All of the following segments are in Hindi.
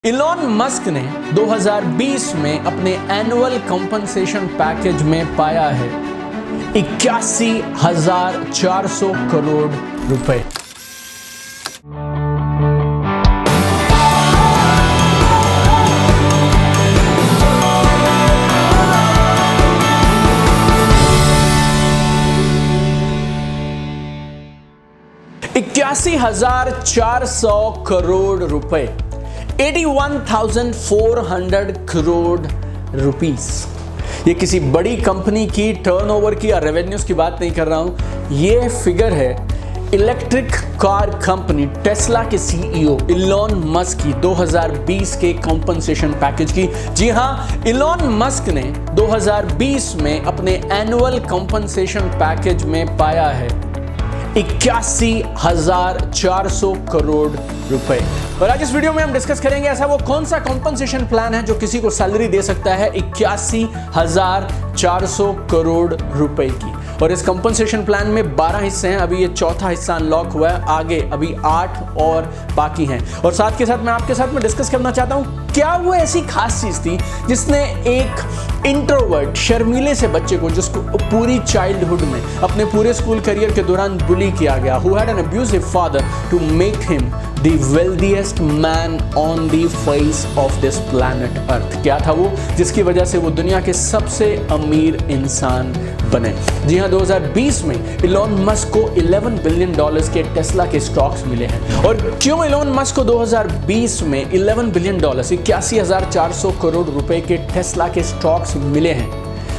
इलॉन मस्क ने 2020 में अपने एनुअल कंपनसेशन पैकेज में पाया है 81,400 करोड़ रुपए। $81,400 करोड़ रुपए, 81,400 करोड़ रुपीस। ये किसी बड़ी कंपनी की टर्नओवर की या रेवेन्यूज की बात नहीं कर रहा हूं, ये फिगर है इलेक्ट्रिक कार कंपनी टेस्ला के सीईओ इलॉन मस्क की 2020 के कंपनसेशन पैकेज की। जी हां, इलॉन मस्क ने 2020 में अपने एनुअल कंपनसेशन पैकेज में पाया है 81,400 करोड़ रुपए। और आज इस वीडियो में हम डिस्कस करेंगे ऐसा वो कौन सा कॉम्पनसेशन प्लान है जो किसी को सैलरी दे सकता है 81,400 करोड़ रुपए की। और इस कॉम्पनसेशन प्लान में 12 हिस्से हैं, अभी ये चौथा हिस्सा अनलॉक हुआ है, आगे अभी 8 और बाकी हैं। और साथ के साथ मैं आपके साथ में डिस्कस करना चाहता हूं क्या वो ऐसी खास चीज थी जिसने एक इंट्रोवर्ट शर्मीले से बच्चे को, जिसको पूरी चाइल्डहुड में अपने पूरे स्कूल करियर के दौरान बुली किया गया, who had an abusive father, to make him the wealthiest man on the face of this planet Earth। क्या था वो जिसकी वजह से वो दुनिया के सबसे अमीर इंसान बने? जी हाँ, 2020 में इलॉन मस्क को $11 बिलियन के टेस्ला के स्टॉक्स मिले हैं। और क्यों इलॉन मस्क को 2020 में $11 बिलियन 81,400 करोड़ रुपए के टेस्ला के स्टॉक्स मिले हैं?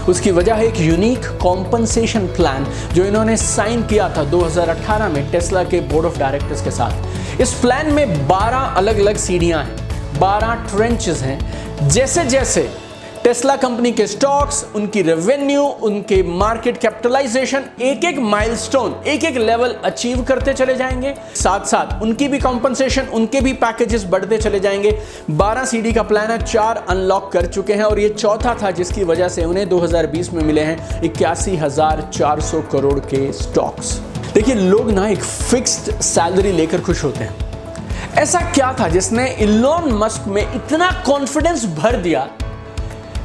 उसकी वजह है एक यूनिक कॉम्पनसेशन प्लान जो इन्होंने साइन किया था 2018 में टेस्ला के बोर्ड ऑफ डायरेक्टर्स के साथ। इस प्लान में 12 अलग अलग सीढ़ियां हैं, 12 ट्रेंचेस हैं। जैसे जैसे टेस्ला कंपनी के स्टॉक्स, उनकी रेवेन्यू, उनके मार्केट कैपिटलाइजेशन, एक एक माइलस्टोन, एक एक लेवल अचीव करते चले जाएंगे, साथ साथ उनकी भी कॉम्पनसेशन, उनके भी पैकेजेस बढ़ते चले जाएंगे। 12 सीढ़ी का प्लान है, 4 अनलॉक कर चुके हैं और ये चौथा था जिसकी वजह से उन्हें 2020 में मिले हैं 81,400 करोड़ के स्टॉक्स। देखिए, लोग ना एक फिक्स्ड सैलरी लेकर खुश होते हैं। ऐसा क्या था जिसने इलॉन मस्क में इतना कॉन्फिडेंस भर दिया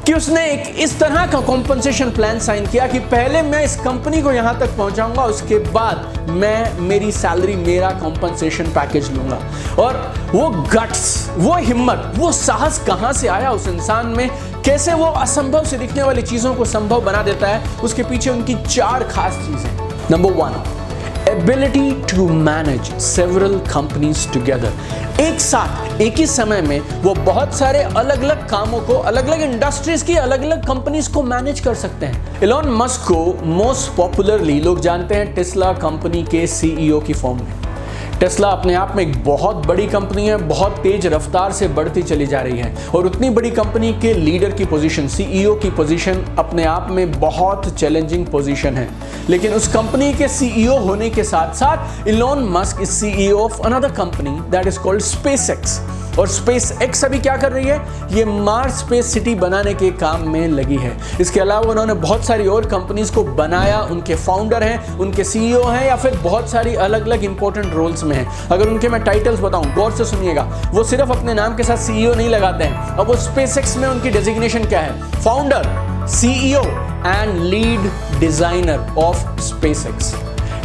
कि उसने एक इस तरह का कॉम्पनसेशन प्लान साइन किया कि पहले मैं इस कंपनी को यहां तक पहुंचाऊंगा, उसके बाद मैं मेरी सैलरी, मेरा कॉम्पनसेशन पैकेज लूंगा। और वो गट्स, वो हिम्मत, वो साहस कहां से आया उस इंसान में? कैसे वो असंभव से दिखने वाली चीजों को संभव बना देता है? उसके पीछे उनकी 4 खास चीजें। Number 1, ability to manage several companies together. एक साथ, एक ही समय में वो बहुत सारे अलग अलग कामों को, अलग अलग इंडस्ट्रीज की अलग अलग कंपनीज को मैनेज कर सकते हैं। इलॉन मस्क को मोस्ट पॉपुलरली लोग जानते हैं टेस्ला कंपनी के सीईओ की फॉर्म में। टेस्ला अपने आप में एक बहुत बड़ी कंपनी है, बहुत तेज रफ्तार से बढ़ती चली जा रही है और उतनी बड़ी कंपनी के लीडर की पोजीशन, सीईओ की पोजीशन अपने आप में बहुत चैलेंजिंग पोजीशन है। लेकिन उस कंपनी के सीईओ होने के साथ साथ Elon Musk is CEO of another company that is called SpaceX. और स्पेसएक्स अभी क्या कर रही है? ये मार्स स्पेस सिटी बनाने के काम में लगी है। इसके अलावा उन्होंने बहुत सारी और कंपनीज को बनाया, उनके फाउंडर हैं, उनके सीईओ हैं या फिर बहुत सारी अलग अलग इंपॉर्टेंट रोल्स में हैं। अगर उनके मैं टाइटल्स बताऊं, गौर से सुनिएगा, वो सिर्फ अपने नाम के साथ सीईओ नहीं लगाते हैं। अब वो स्पेसएक्स में उनकी डेजिग्नेशन क्या है? Founder, CEO and lead designer of SpaceX.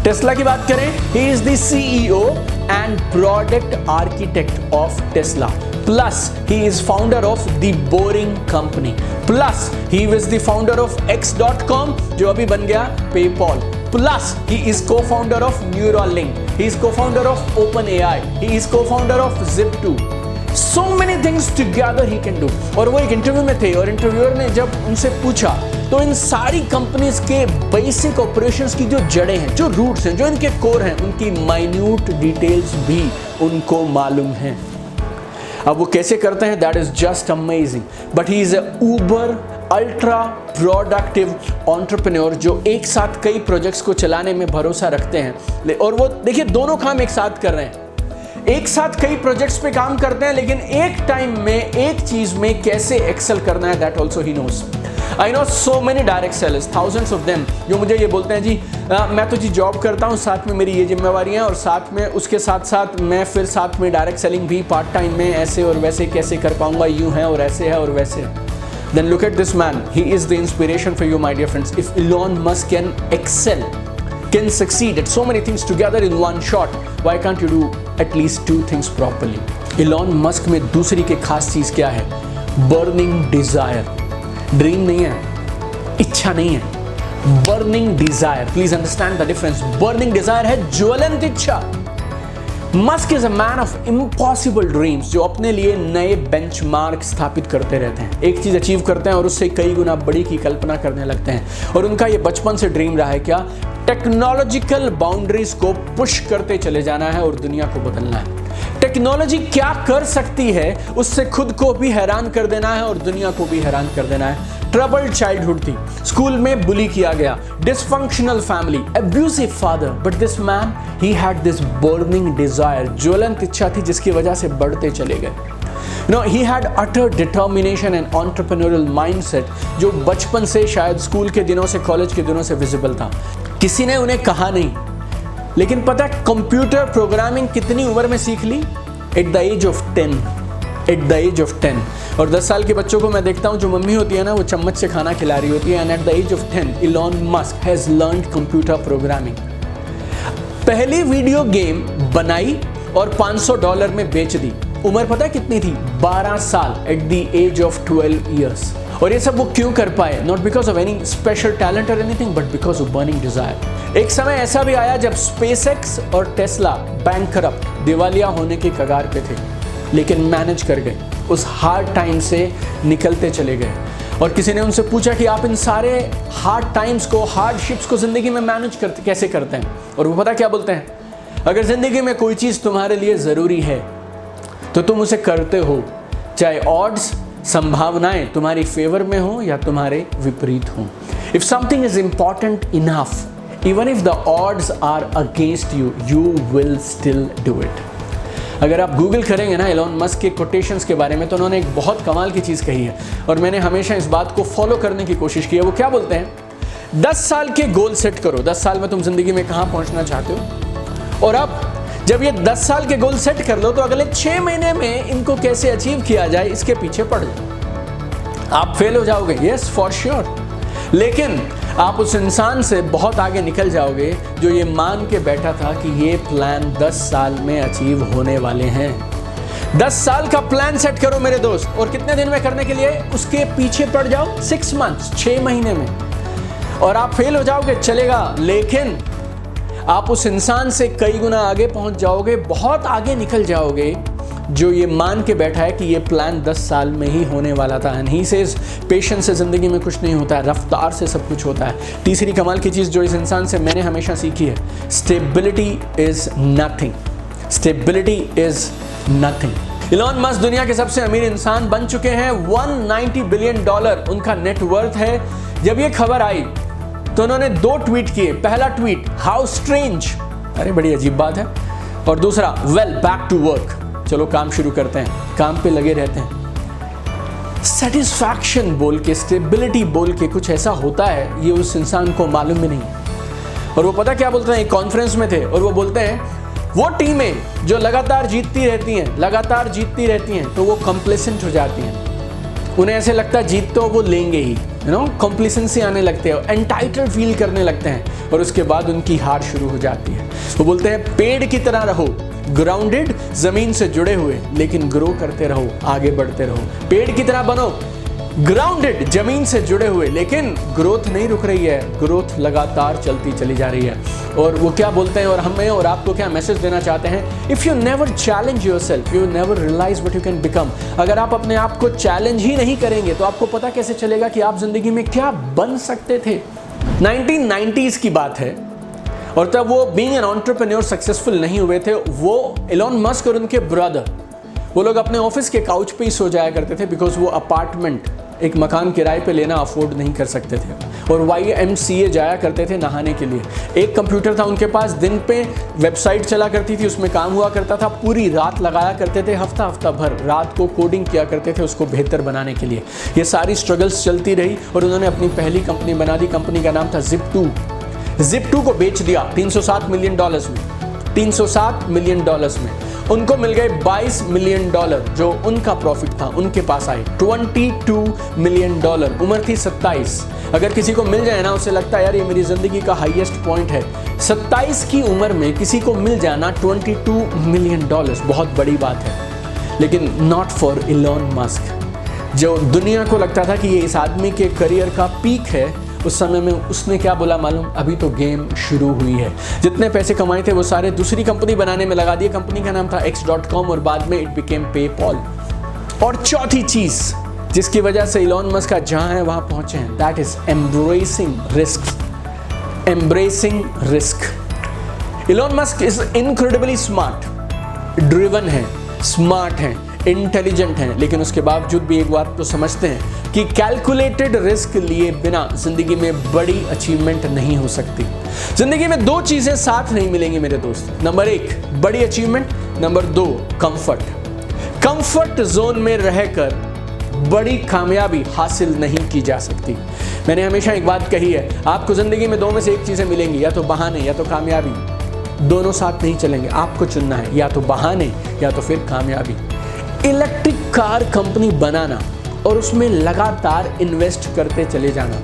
Tesla की बात करें, he is the CEO and product architect of Tesla, plus he is founder of the boring company, plus he is the founder of x.com जो अभी बन गया PayPal, plus he is co-founder of Neuralink, he is co-founder of OpenAI, he is co-founder of Zip2। So many things together he can do। और वो एक इंटरव्यू में थे और इंटरव्यूअर ने जब उनसे पूछा तो इन सारी कंपनीज के बेसिक ऑपरेशंस की जो जड़ें हैं, जो रूट्स हैं, जो इनके कोर हैं, उनकी माइन्यूट डिटेल्स भी उनको मालूम हैं। अब वो कैसे करते हैं, that is just amazing. But he is Uber ultra productive entrepreneur जो एक साथ कई प्रोजेक्ट्स को चलाने में भरोसा रखते हैं। और वो देखिए, दोनों काम एक साथ कर रहे हैं, एक साथ कई प्रोजेक्ट्स पे काम करते हैं, लेकिन एक टाइम में एक चीज में कैसे एक्सेल करना है, that also he knows. I know so many direct sellers, thousands of them, जो मुझे ये बोलते हैं जी मैं तो जी जॉब करता हूँ, साथ में मेरी ये जिम्मेवारियाँ और साथ में उसके साथ साथ मैं फिर साथ में डायरेक्ट सेलिंग भी पार्ट टाइम में ऐसे और वैसे कैसे कर पाऊँगा, यूँ है और ऐसे है और वैसे है। Then look at this man. He is the inspiration for you, my dear friends. If Elon Musk can excel, can succeed at so many things together in one shot, why can't you do at least 2 things properly? Elon Musk में दूसरी के खास चीज़ क्या है? Burning desire. Dream नहीं है, इच्छा नहीं है, burning desire. Please understand the difference. Burning desire है ज्वलंत इच्छा। Musk is a man of impossible dreams, जो अपने लिए नए बेंचमार्क स्थापित करते रहते हैं, एक चीज अचीव करते हैं और उससे कई गुना बड़ी की कल्पना करने लगते हैं। और उनका ये बचपन से ड्रीम रहा है क्या? टेक्नोलॉजिकल बाउंड्रीज को पुश करते चले जाना है और दुनिया को बदलना है। टेक्नोलॉजी क्या कर सकती है उससे खुद को भी हैरान कर देना है और दुनिया को भी हैरान कर देना है। ट्रबल्ड चाइल्डहुड थी, स्कूल में बुली किया गया, dysfunctional family, abusive father, but this man he had this burning desire, ज्वलंत इच्छा थी जिसकी वजह से बढ़ते चले गए। No, he had utter determination and entrepreneurial mindset, जो बचपन से शायद स्कूल के दिनों से कॉलेज के दिनों से विजिबल था। किसी ने उन्हें कहा नहीं, लेकिन पता है कंप्यूटर प्रोग्रामिंग कितनी उम्र में सीख ली? At the age of 10। At the age of 10। और 10 साल के बच्चों को मैं देखता हूँ, जो मम्मी होती है ना, वो चम्मच से खाना खिला रही होती है। And at the age of 10 Elon Musk has learned computer programming। पहली वीडियो गेम बनाई और $500 में बेच दी। उम्र पता है कितनी थी? 12 साल, at the age of 12 years. और ये सब वो क्यों कर पाए? Not because of any special talent और anything, but because of burning desire. एक समय ऐसा भी आया जब SpaceX और टेस्ला बैंकरप्ट, दिवालिया होने के कगार पे थे, लेकिन मैनेज कर गए, उस हार्ड टाइम से निकलते चले गए। और किसी ने उनसे पूछा कि आप इन सारे हार्ड टाइम्स को, हार्डशिप्स को जिंदगी में मैनेज करते कैसे करते हैं? और वो पता क्या बोलते हैं? अगर जिंदगी में कोई चीज़ तुम्हारे लिए ज़रूरी है तो तुम उसे करते हो, चाहे ऑड्स, संभावनाएं तुम्हारी फेवर में हो या तुम्हारे विपरीत हो। If something is important enough, even if the odds are against you, you will still do it. अगर आप गूगल करेंगे ना एलोन मस्क के कोटेशंस के बारे में, तो उन्होंने एक बहुत कमाल की चीज़ कही है और मैंने हमेशा इस बात को फॉलो करने की कोशिश की है। वो क्या बोलते हैं? 10 साल के गोल सेट करो। 10 साल में तुम जिंदगी में कहाँ पहुँचना चाहते हो, और अब जब ये 10 साल के गोल सेट कर लो तो अगले 6 महीने में इनको कैसे अचीव किया जाए इसके पीछे पड़ जाओ। आप फेल हो जाओगे, यस फॉर श्योर, लेकिन आप उस इंसान से बहुत आगे निकल जाओगे जो ये मान के बैठा था कि ये प्लान 10 साल में अचीव होने वाले हैं। 10 साल का प्लान सेट करो मेरे दोस्त, और कितने दिन में करने के लिए? उसके पीछे पड़ जाओ 6 मंथ्स, 6 महीने में, और आप फेल हो जाओगे, चलेगा, लेकिन आप उस इंसान से कई गुना आगे पहुंच जाओगे, बहुत आगे निकल जाओगे, जो ये मान के बैठा है कि ये प्लान 10 साल में ही होने वाला था। एंड ही सेज पेशेंस से ज़िंदगी में कुछ नहीं होता है, रफ्तार से सब कुछ होता है। तीसरी कमाल की चीज़ जो इस इंसान से मैंने हमेशा सीखी है, stability is nothing. Stability is nothing. Elon Musk दुनिया के सबसे अमीर इंसान बन चुके हैं। $190 बिलियन उनका नेटवर्थ है। जब ये खबर आई तो उन्होंने 2 ट्वीट किए। पहला ट्वीट, हाउ स्ट्रेंज, अरे बड़ी अजीब बात है, और दूसरा, वेल बैक टू वर्क, चलो काम शुरू करते हैं, काम पे लगे रहते हैं। सेटिस्फैक्शन बोल के, स्टेबिलिटी बोल के कुछ ऐसा होता है, ये उस इंसान को मालूम भी नहीं। और वो पता क्या बोलते हैं? एक कॉन्फ्रेंस में थे और वो बोलते हैं, वो टीमें जो लगातार जीतती रहती हैं, तो वो कंप्लेसेंट हो जाती हैं। उन्हें ऐसे लगता है जीत तो वो लेंगे ही, कॉम्प्लिसेंसी आने लगते हैं, एंटाइटल्ड फील करने लगते हैं, और उसके बाद उनकी हार शुरू हो जाती है। वो बोलते हैं, पेड़ की तरह रहो, ग्राउंडेड, जमीन से जुड़े हुए, लेकिन ग्रो करते रहो, आगे बढ़ते रहो। पेड़ की तरह बनो, ग्राउंडेड, जमीन से जुड़े हुए, लेकिन ग्रोथ नहीं रुक रही है, ग्रोथ लगातार चलती चली जा रही है। और वो क्या बोलते हैं, और हमें और आपको क्या मैसेज देना चाहते हैं? If you never challenge yourself, you never realise what you can become. अगर आप अपने आप को चैलेंज ही नहीं करेंगे तो आपको पता कैसे चलेगा कि आप जिंदगी में क्या बन सकते थे। 1990s की बात है, और तब वो बीइंग एन एंटरप्रेन्योर सक्सेसफुल नहीं हुए थे। वो एलोन मस्क और उनके ब्रदर, वो लोग अपने ऑफिस के काउच पे ही सो जाया करते थे, बिकॉज वो अपार्टमेंट एक मकान किराए पे लेना अफोर्ड नहीं कर सकते थे और YMCA जाया करते थे नहाने के लिए। एक कंप्यूटर था उनके पास, दिन पे वेबसाइट चला करती थी, उसमें काम हुआ करता था, पूरी रात लगाया करते थे, हफ्ता भर रात को कोडिंग किया करते थे उसको बेहतर बनाने के लिए। ये सारी स्ट्रगल्स चलती रही और उन्होंने अपनी पहली कंपनी बना दी। कंपनी का नाम था Zip2। Zip2 को बेच दिया $307 मिलियन में, $307 मिलियन में। उनको मिल गए $22 मिलियन जो उनका प्रॉफिट था, उनके पास आए $22 मिलियन। उम्र थी 27। अगर किसी को मिल जाए ना, उसे लगता है यार ये मेरी जिंदगी का हाईएस्ट पॉइंट है। 27 की उम्र में किसी को मिल जाना $22 मिलियन बहुत बड़ी बात है। लेकिन नॉट फॉर इलॉन मस्क, जो दुनिया को लगता था कि ये इस आदमी के करियर का पीक है। उस समय में उसने क्या बोला मालूम? अभी तो गेम शुरू हुई है। जितने पैसे कमाए थे वो सारे दूसरी कंपनी बनाने में लगा दिए। कंपनी का नाम था X.com और बाद में इट बिकेम PayPal। और चौथी चीज जिसकी वजह से इलॉन मस्क जहां है वहां पहुंचे हैं, that is embracing risk. Embracing risk. Elon Musk is incredibly smart, driven है, स्मार्ट है, इंटेलिजेंट हैं, लेकिन उसके बावजूद भी एक बात तो समझते हैं कि कैलकुलेटेड रिस्क लिए बिना जिंदगी में बड़ी अचीवमेंट नहीं हो सकती। जिंदगी में दो चीजें साथ नहीं मिलेंगी मेरे दोस्त। नंबर 1 बड़ी achievement, number 2 comfort. Comfort zone में रहकर बड़ी कामयाबी हासिल नहीं की जा सकती। मैंने हमेशा एक बात कही है, आपको जिंदगी में दो में से एक चीजें मिलेंगी, या तो बहाने या तो कामयाबी। दोनों साथ नहीं चलेंगे, आपको चुनना है, या तो बहाने या तो फिर कामयाबी। इलेक्ट्रिक कार कंपनी बनाना और उसमें लगातार इन्वेस्ट करते चले जाना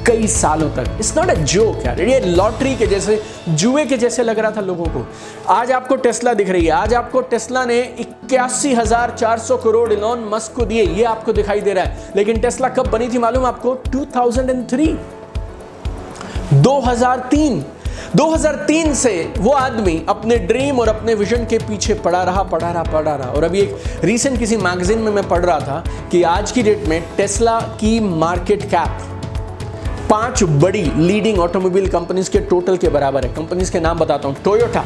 कई सालों तक, इट्स नॉट अ जोक यार। ये लॉटरी के जैसे, जुए के जैसे लग रहा था लोगों को। आज आपको टेस्ला दिख रही है, आज आपको टेस्ला ने 81,400 करोड़ इलॉन मस्क को दिए, ये आपको दिखाई दे रहा है। लेकिन टेस्ला कब बनी थी मालूम आपको? 2003, 2003 से वो आदमी अपने ड्रीम और अपने विजन के पीछे पड़ा रहा। और अभी एक रीसेंट किसी मैगजीन में मैं पढ़ रहा था कि आज की डेट में टेस्ला की मार्केट कैप 5 बड़ी लीडिंग ऑटोमोबाइल कंपनीज के टोटल के बराबर है। कंपनीज के नाम बताता हूं, Toyota,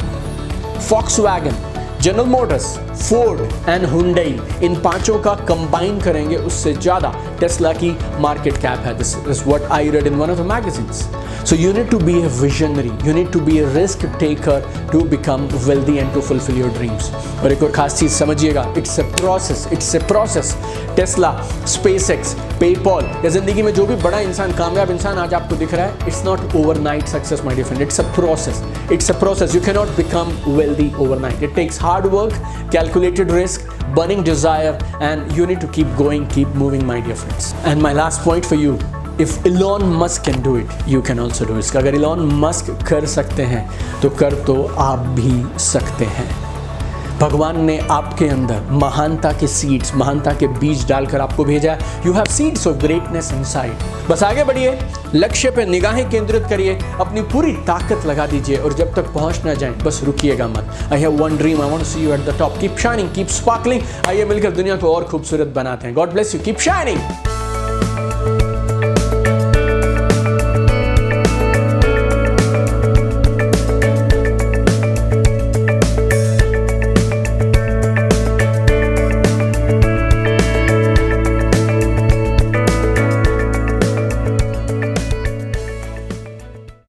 Volkswagen, General Motors, Ford and Hyundai. इन पांचों का कंबाइन करेंगे उससे ज्यादा टेस्ला की मार्केट कैप है। This is what I read in one of the magazines. So you need to be a visionary, you need to be a risk taker to become wealthy and to fulfill your dreams. और एक और खास चीज समझिएगा, it's a process. Tesla, SpaceX, PayPal, या जिंदगी में जो भी बड़ा इंसान, कामयाब इंसान आज आपको दिख रहा है, it's not overnight success my dear friend, it's a process. You cannot become wealthy overnight. It takes hard work, calculated risk, burning desire, and you need to keep going, keep moving my dear friends. And my last point for you, If Elon Musk can do it, you can also do it. अगर Elon Musk कर सकते हैं तो कर तो आप भी सकते हैं। भगवान ने आपके अंदर महानता के सीड्स, महानता के बीज डालकर आपको भेजा। You have seeds of greatness inside. बस आगे बढ़िए, लक्ष्य पे निगाहें केंद्रित करिए, अपनी पूरी ताकत लगा दीजिए और जब तक पहुंच ना जाए बस रुकिएगा मत। I have one dream, I want to see you at the top. Keep shining, keep sparkling. आइए मिलकर दुनिया को और खूबसूरत बनाते हैं। God bless you. Keep shining.